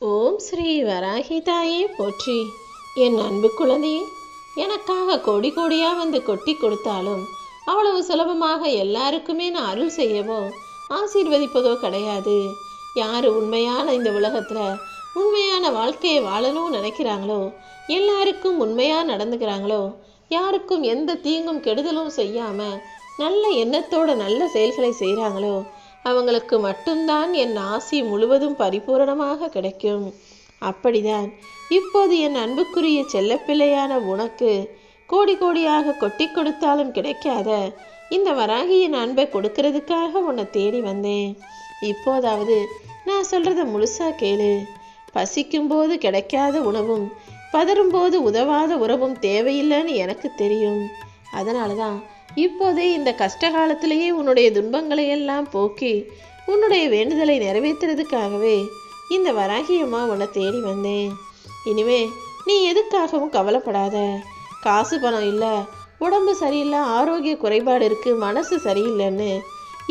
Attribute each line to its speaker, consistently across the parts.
Speaker 1: ஓம் ஸ்ரீ வராகி தாயே போற்றி. என் அன்பு குழந்தையே, எனக்காக கோடி கோடியாக வந்து கொட்டி கொடுத்தாலும் அவ்வளவு சுலபமாக எல்லாருக்குமே நான் அருள் செய்யவோ ஆசீர்வதிப்பதோ கிடையாது. யார் உண்மையான இந்த உலகத்தில் உண்மையான வாழ்க்கையை வாழணும்னு நினைக்கிறாங்களோ, எல்லாருக்கும் உண்மையாக நடந்துக்கிறாங்களோ, யாருக்கும் எந்த தீங்கும் கெடுதலும் செய்யாமல் நல்ல எண்ணத்தோட நல்ல செயல்களை செய்கிறாங்களோ, அவங்களுக்கு மட்டும்தான் என் ஆசி முழுவதும் பரிபூரணமாக கிடைக்கும். அப்படிதான் இப்போது என் அன்புக்குரிய செல்லப்பிள்ளையான உனக்கு கோடி கோடியாக கொட்டி கொடுத்தாலும் கிடைக்காத இந்த வராகியின் அன்பை கொடுக்கறதுக்காக உன்னை தேடி வந்தேன். இப்போதாவது நான் சொல்றத முழுசா கேளு. பசிக்கும்போது கிடைக்காத உணவும் பதறும்போது உதவாத உறவும் தேவையில்லைன்னு எனக்கு தெரியும். அதனால தான் இப்போதே இந்த கஷ்ட காலத்திலேயே உன்னுடைய துன்பங்களை எல்லாம் போக்கி உன்னுடைய வேண்டுதலை நிறைவேற்றுறதுக்காகவே இந்த வராகியம்மா உன்னை தேடி வந்தேன். இனிமே நீ எதுக்காகவும் கவலைப்படாத. காசு பணம் இல்லை, உடம்பு சரியில்லை, ஆரோக்கிய குறைபாடு இருக்கு, மனசு சரியில்லைன்னு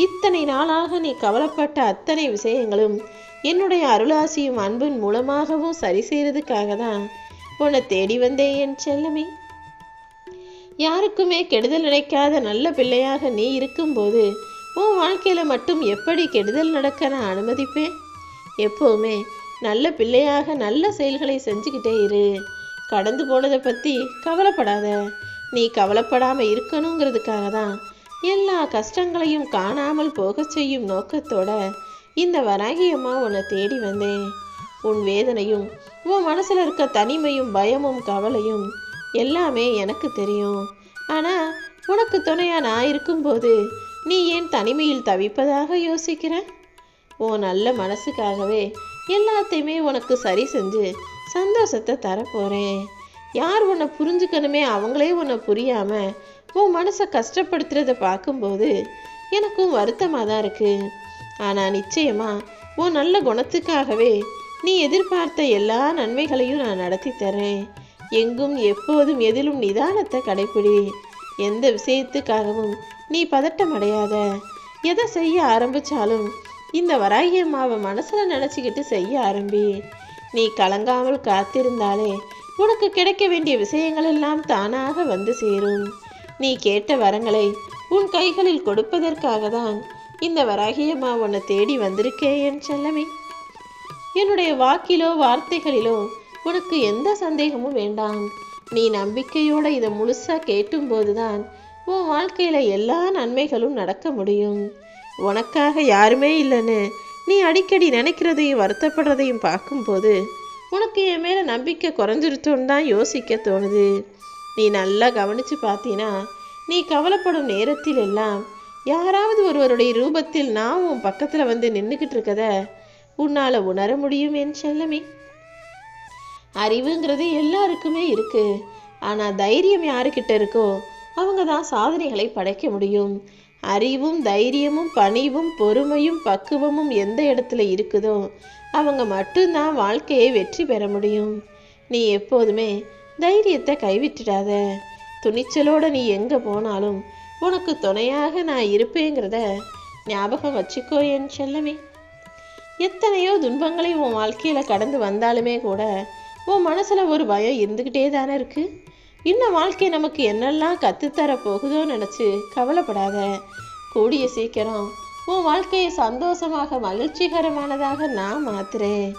Speaker 1: இத்தனை நாளாக நீ கவலைப்பட்ட அத்தனை விஷயங்களும் என்னுடைய அருளாசியும் அன்பின் மூலமாகவும் சரி செய்யறதுக்காக தான் உன்னை தேடி வந்தேன் என் செல்லமே. யாருக்குமே கெடுதல் நினைக்காத நல்ல பிள்ளையாக நீ இருக்கும்போது உன் வாழ்க்கையில் மட்டும் எப்படி கெடுதல் நடக்க நான் அனுமதிப்பேன்? எப்போவுமே நல்ல பிள்ளையாக நல்ல செயல்களை செஞ்சுக்கிட்டே இரு. கடந்து போனதை பற்றி கவலைப்படாத. நீ கவலைப்படாமல் இருக்கணுங்கிறதுக்காக தான் எல்லா கஷ்டங்களையும் காணாமல் போக செய்யும் நோக்கத்தோட இந்த வராகியம்மா உன்னை தேடி வந்தேன். உன் வேதனையும் உன் மனசில் இருக்க தனிமையும் பயமும் கவலையும் எல்லாமே எனக்கு தெரியும். ஆனால் உனக்கு துணையாக நான் இருக்கும்போது நீ ஏன் தனிமையில் தவிப்பதாக யோசிக்கிற? உன் நல்ல மனசுக்காகவே எல்லாத்தையுமே உனக்கு சரி செஞ்சு சந்தோஷத்தை தரப்போகிறேன். யார் உன்னை புரிஞ்சுக்கணுமே அவங்களே உன்னை புரியாமல் உன் மனசை கஷ்டப்படுத்துறதை பார்க்கும்போது எனக்கும் வருத்தமாக தான் இருக்குது. ஆனால் நிச்சயமாக உன் நல்ல குணத்துக்காகவே நீ எதிர்பார்த்த எல்லா நன்மைகளையும் நான் நடத்தி தரேன். எங்கும் எப்போதும் எதிலும் நிதானத்தை கடைப்பிடி. எந்த விஷயத்துக்காகவும் நீ பதட்டம் அடையாத. எதை செய்ய ஆரம்பித்தாலும் இந்த வராகியம்மாவை மனசில் நினச்சிக்கிட்டு செய்ய ஆரம்பி. நீ கலங்காமல் காத்திருந்தாலே உனக்கு கிடைக்க வேண்டிய விஷயங்கள் எல்லாம் தானாக வந்து சேரும். நீ கேட்ட வரங்களை உன் கைகளில் கொடுப்பதற்காக தான் இந்த வராகியம்மா உன்னை தேடி வந்திருக்கேன் என் செல்லமே. என்னுடைய வாக்கிலோ வார்த்தைகளிலோ உனக்கு எந்த சந்தேகமும் வேண்டாம். நீ நம்பிக்கையோட இதை முழுசாக கேட்டும்போது தான் உன் வாழ்க்கையில் எல்லா நன்மைகளும் நடக்க முடியும். உனக்காக யாருமே இல்லைன்னு நீ அடிக்கடி நினைக்கிறதையும் வருத்தப்படுறதையும் பார்க்கும்போது உனக்கு என் மேலே நம்பிக்கை குறைஞ்சிருச்சோன்னு தான் யோசிக்க தோணுது. நீ நல்லா கவனித்து பார்த்தீன்னா நீ கவலைப்படும் நேரத்தில் எல்லாம் யாராவது ஒருவருடைய ரூபத்தில் நான் உன் பக்கத்தில் வந்து நின்றுக்கிட்டு இருக்கத உன்னால் உணர முடியும் என் செல்லமே. அறிவுங்கிறது எல்லாருக்குமே இருக்கு. ஆனால் தைரியம் யாருக்கிட்ட இருக்கோ அவங்க தான் சாதனைகளை படைக்க முடியும். அறிவும் தைரியமும் பணிவும் பொறுமையும் பக்குவமும் எந்த இடத்துல இருக்குதோ அவங்க மட்டும்தான் வாழ்க்கையை வெற்றி பெற முடியும். நீ எப்போதுமே தைரியத்தை கைவிட்டுடாத. துணிச்சலோட நீ எங்கே போனாலும் உனக்கு துணையாக நான் இருப்பேங்கிறத ஞாபகம் வச்சுக்கோ என் செல்லமே. எத்தனையோ துன்பங்களை உன் வாழ்க்கையில் கடந்து வந்தாலுமே கூட உன் மனசில் ஒரு பயம் இருந்துக்கிட்டே தானே இருக்குது. இன்னும் வாழ்க்கை நமக்கு என்னெல்லாம் கற்றுத்தர போகுதோ நினச்சி கவலைப்படாத. கூடிய சீக்கிரம் உன் வாழ்க்கையை சந்தோஷமாக மகிழ்ச்சிகரமானதாக நான் மாத்துறேன்.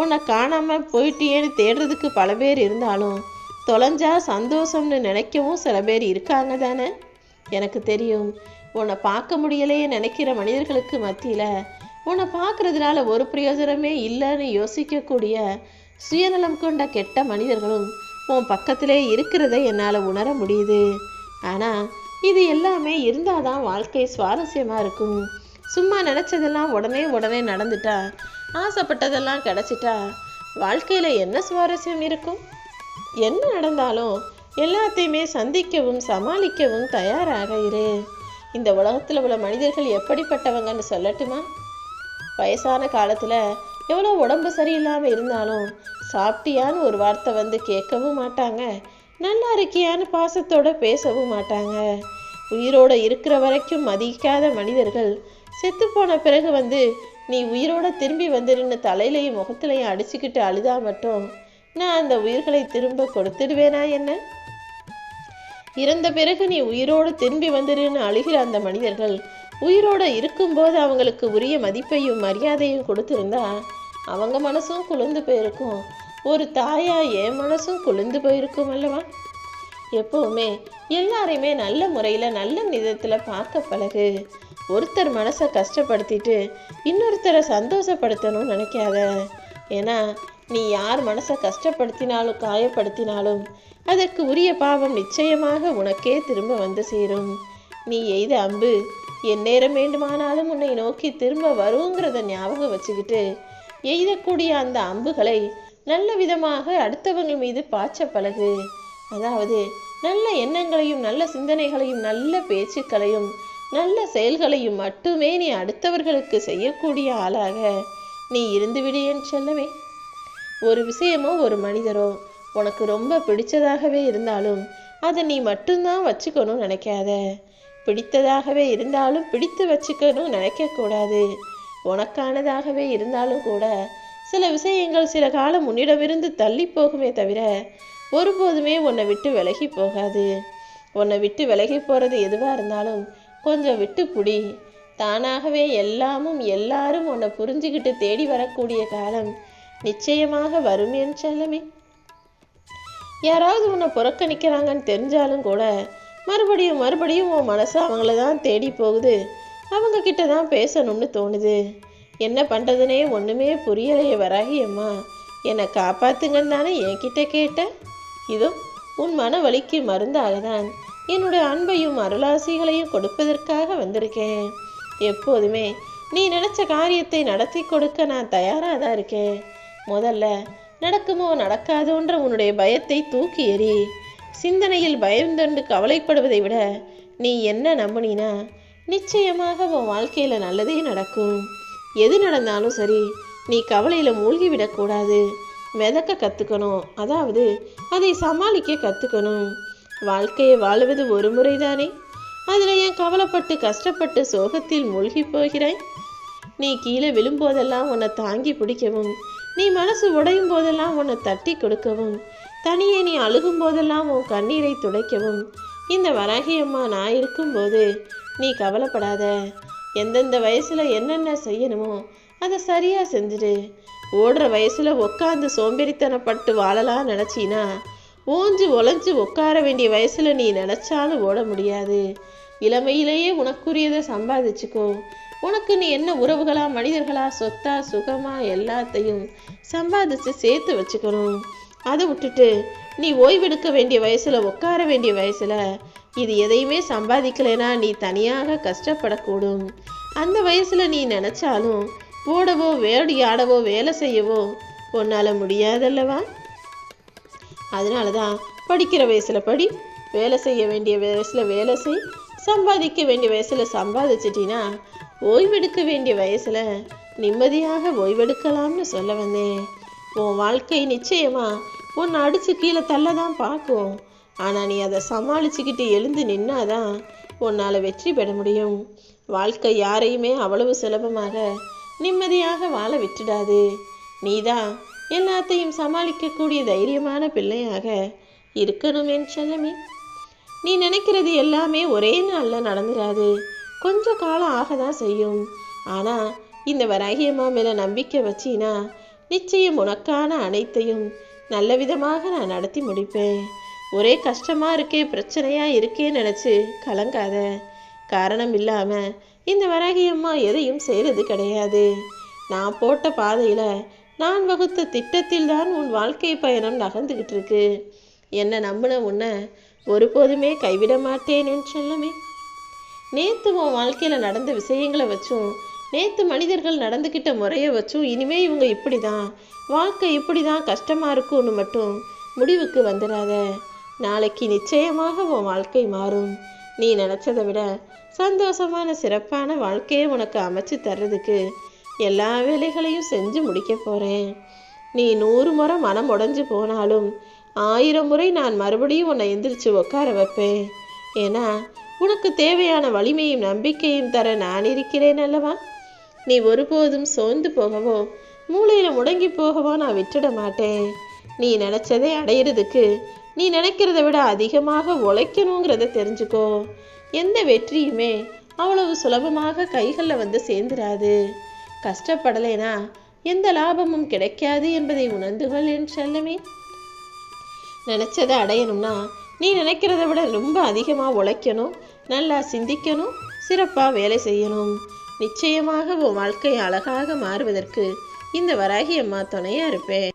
Speaker 1: உன்னை காணாமல் போயிட்டியேன்னு தேடுறதுக்கு பல பேர் இருந்தாலும் தொலைஞ்சா சந்தோஷம்னு நினைக்கவும் சில பேர் இருக்காங்க தானே. எனக்கு தெரியும். உன்னை பார்க்க முடியலையே நினைக்கிற மனிதர்களுக்கு மத்தியில் உன்னை பார்க்குறதுனால ஒரு பிரயோஜனமே இல்லைன்னு யோசிக்கக்கூடிய சுயநலம் கொண்ட கெட்ட மனிதர்களும் உன் பக்கத்திலே இருக்கிறத என்னால் உணர முடியுது. ஆனால் இது எல்லாமே இருந்தால் தான் வாழ்க்கை சுவாரஸ்யமாக இருக்கும். சும்மா நினச்சதெல்லாம் உடனே நடந்துட்டா, ஆசைப்பட்டதெல்லாம் கிடச்சிட்டா வாழ்க்கையில் என்ன சுவாரஸ்யம் இருக்கும்? என்ன நடந்தாலும் எல்லாத்தையுமே சந்திக்கவும் சமாளிக்கவும் தயாராக இரு. இந்த உலகத்தில் உள்ள மனிதர்கள் எப்படிப்பட்டவங்கன்னு சொல்லட்டுமா? வயசான காலத்தில் எவ்வளோ உடம்பு சரியில்லாமல் இருந்தாலும் சாப்பிட்டியான்னு ஒரு வார்த்தை வந்து கேட்கவும் மாட்டாங்க. நல்லா இருக்கியான்னு பாசத்தோடு பேசவும் மாட்டாங்க. உயிரோடு இருக்கிற வரைக்கும் மதிக்காத மனிதர்கள் செத்து போன பிறகு வந்து நீ உயிரோட திரும்பி வந்துருன்னு தலையிலையும் முகத்திலையும் அடிச்சுக்கிட்டு அழுதா மட்டும் நான் அந்த உயிர்களை திரும்ப கொடுத்துடுவேனா என்ன? இறந்த பிறகு நீ உயிரோடு திரும்பி வந்துருன்னு அழுகிற அந்த மனிதர்கள் உயிரோட இருக்கும்போது அவங்களுக்கு உரிய மதிப்பையும் மரியாதையும் கொடுத்துருந்தா அவங்க மனசும் குளிர்ந்து போயிருக்கும். ஒரு தாயா என் மனசும் குளிர்ந்து போயிருக்கும் அல்லவா? எப்பவுமே எல்லாரையுமே நல்ல முறையில் நல்ல விதத்தில் பார்க்க பழகு. ஒருத்தர் மனசை கஷ்டப்படுத்திட்டு இன்னொருத்தரை சந்தோஷப்படுத்தணும்னு நினைக்காத. ஏன்னா நீ யார் மனசை கஷ்டப்படுத்தினாலும் காயப்படுத்தினாலும் அதற்கு உரிய பாவம் நிச்சயமாக உனக்கே திரும்ப வந்து சேரும். நீ எய்த அம்பு எந்நேரம் வேண்டுமானாலும் உன்னை நோக்கி திரும்ப வருங்கிறத ஞாபகம் வச்சுக்கிட்டு எய்தக்கூடிய அந்த அம்புகளை நல்ல விதமாக அடுத்தவங்க மீது பாய்ச்ச பழகு. அதாவது நல்ல எண்ணங்களையும் நல்ல சிந்தனைகளையும் நல்ல பேச்சுக்களையும் நல்ல செயல்களையும் மட்டுமே நீ அடுத்தவர்களுக்கு செய்யக்கூடிய ஆளாக நீ இருந்து விடுன்னு சொல்லவே. ஒரு விஷயமோ ஒரு மனிதரோ உனக்கு ரொம்ப பிடிச்சதாகவே இருந்தாலும் அதை நீ மட்டும்தான் வச்சுக்கணும்னு நினைக்காத. பிடித்ததாகவே இருந்தாலும் பிடித்து வச்சுக்கணும் நினைக்கக்கூடாது. உனக்கானதாகவே இருந்தாலும் கூட சில விஷயங்கள் சில காலம் உன்னிடமிருந்து தள்ளி போகுமே தவிர ஒருபோதுமே உன்னை விட்டு விலகி போகாது. உன்னை விட்டு விலகி போகிறது எதுவாக இருந்தாலும் கொஞ்சம் விட்டு புடி. தானாகவே எல்லாரும் உன்னை புரிஞ்சுக்கிட்டு தேடி வரக்கூடிய காலம் நிச்சயமாக வரும் என் செல்லமே. யாராவது உன்னை புறக்கணிக்கிறாங்கன்னு தெரிஞ்சாலும் கூட மறுபடியும் உன் மனசு அவங்கள தான் தேடி போகுது. அவங்க கிட்ட தான் பேசணும்னு தோணுது. என்ன பண்ணுறதுனே ஒன்றுமே புரியலையே வராகியம்மா, என்னை காப்பாத்துங்கன்னு தானே என்கிட்ட கேட்ட. இதோ உன் மன வலிக்கு மருந்தாக தான் என்னுடைய அன்பையும் அருளாசிகளையும் கொடுப்பதற்காக வந்திருக்கேன். எப்போதுமே நீ நினச்ச காரியத்தை நடத்தி கொடுக்க நான் தயாராக தான் இருக்கேன். முதல்ல நடக்குமோ நடக்காதோன்ற உன்னுடைய பயத்தை தூக்கி எறி. சிந்தனையில் பயந்தொண்டு கவலைப்படுவதை விட நீ என்ன நம்பினா நிச்சயமாக உன் வாழ்க்கையில் நல்லதே நடக்கும். எது நடந்தாலும் சரி நீ கவலையில் மூழ்கி விடக்கூடாது. மிதக்க கற்றுக்கணும், அதாவது அதை சமாளிக்க கற்றுக்கணும். வாழ்க்கையை வாழுவது ஒரு முறைதானே, அதில் ஏன் கவலைப்பட்டு கஷ்டப்பட்டு சோகத்தில் மூழ்கி போகிறாய்? நீ கீழே விழும்போதெல்லாம் உன்னை தாங்கி பிடிக்கவும், நீ மனசு உடையும் போதெல்லாம் உன்னை தட்டி கொடுக்கவும், தனியே நீ அழுகும் போதெல்லாம் உன் கண்ணீரை துடைக்கவும் இந்த வராகியம்மா நான் இருக்கும்போது நீ கவலைப்படாத. எந்தெந்த வயசில் என்னென்ன செய்யணுமோ அதை சரியாக செஞ்சுடு. ஓடுற வயசில் உட்காந்து சோம்பேறித்தனப்பட்டு வாழலாம் நினச்சின்னா ஓஞ்சு ஒளைஞ்சு உட்கார வேண்டிய வயசில் நீ நினச்சாலும் ஓட முடியாது. இளமையிலேயே உனக்குரியதை சம்பாதிச்சுக்கோ. உனக்கு நீ என்ன உறவுகளா மனிதர்களா சொத்தா சுகமா எல்லாத்தையும் சம்பாதிச்சு சேர்த்து வச்சுக்கணும். அதை விட்டுட்டு நீ ஓய்வெடுக்க வேண்டிய வயசில் உட்கார வேண்டிய வயசில் இது எதையுமே சம்பாதிக்கலைன்னா நீ தனியாக கஷ்டப்படக்கூடும். அந்த வயசில் நீ நினச்சாலும் ஓடவோ வேடி ஆடவோ வேலை செய்யவோ உன்னால் முடியாதல்லவா? அதனால தான் படிக்கிற வயசில் படி, வேலை செய்ய வேண்டிய வயசில் வேலை செய், சம்பாதிக்க வேண்டிய வயசில் சம்பாதிச்சிட்டினா ஓய்வெடுக்க வேண்டிய வயசில் நிம்மதியாக ஓய்வெடுக்கலாம்னு சொல்ல வந்தேன். உன் வாழ்க்கை நிச்சயமாக உன்னை அடித்து கீழே தள்ள தான் பார்க்கும். ஆனால் நீ அதை சமாளிச்சுக்கிட்டு எழுந்து நின்னாதான் உன்னால் வெற்றி பெற முடியும். வாழ்க்கை யாரையுமே அவ்வளவு சுலபமாக நிம்மதியாக வாழ விட்டுடாது. நீதான் எல்லாத்தையும் சமாளிக்கக்கூடிய தைரியமான பிள்ளையாக இருக்கணும் என் செல்லமே. நீ நினைக்கிறது எல்லாமே ஒரே நாளில் நடந்துடாது, கொஞ்சம் காலம் ஆக தான் செய்யும். ஆனால் இந்த வராகியம்மா மேலே நம்பிக்கை வச்சினா நிச்சயம் உனக்கான அனைத்தையும் நல்ல விதமாக நான் நடத்தி முடிப்பேன். ஒரே கஷ்டமாக இருக்கே பிரச்சனையாக இருக்கேன்னு நினச்சி கலங்காத. காரணம் இல்லாமல் இந்த வராகியம்மா எதையும் செய்கிறது கிடையாது. நான் போட்ட பாதையில் நான் வகுத்த திட்டத்தில் தான் உன் வாழ்க்கை பயணம் நகர்ந்துக்கிட்டு இருக்கு. என்னை நம்பின உன்னை ஒருபோதுமே கைவிட மாட்டேன் என் செல்லமே. நேற்று உன் வாழ்க்கையில் நடந்த விஷயங்களை வச்சும் நேற்று மனிதர்கள் நடந்துக்கிட்ட முறையை வச்சும் இனிமே இவங்க இப்படி தான், வாழ்க்கை இப்படி தான் கஷ்டமாக இருக்கும்னு மட்டும் முடிவுக்கு வந்துடாத. நாளைக்கு நிச்சயமாக உன் வாழ்க்கை மாறும். நீ நினச்சதை விட சந்தோஷமான சிறப்பான வாழ்க்கையை உனக்கு அமைச்சு தர்றதுக்கு எல்லா வேலைகளையும் செஞ்சு முடிக்க போகிறேன். நீ 100 முறை மனம் உடைஞ்சு போனாலும் 1000 முறை நான் மறுபடியும் உன்னை எந்திரிச்சு உட்கார வைப்பேன். ஏன்னா உனக்கு தேவையான வலிமையும் நம்பிக்கையும் தர நான் இருக்கிறேன் அல்லவா? நீ ஒருபோதும் சோர்ந்து போகவோ மூளையில் முடங்கி போகவோ நான் விட்டுட மாட்டேன். நீ நினச்சதை அடையிறதுக்கு நீ நினைக்கிறத விட அதிகமாக உழைக்கணுங்கிறத தெரிஞ்சுக்கோ. எந்த வெற்றியுமே அவ்வளவு சுலபமாக கைகளில் வந்து சேர்ந்துடாது. கஷ்டப்படலைனா எந்த லாபமும் கிடைக்காது என்பதை உணர்ந்துகள் என் செல்லமே. நினச்சதை அடையணும்னா நீ நினைக்கிறத விட ரொம்ப அதிகமாக உழைக்கணும், நல்லா சிந்திக்கணும், சிறப்பாக வேலை செய்யணும். நிச்சயமாக உன் வாழ்க்கை அழகாக மாறுவதற்கு இந்த வராகி அம்மா துணையாக இருப்பேன்.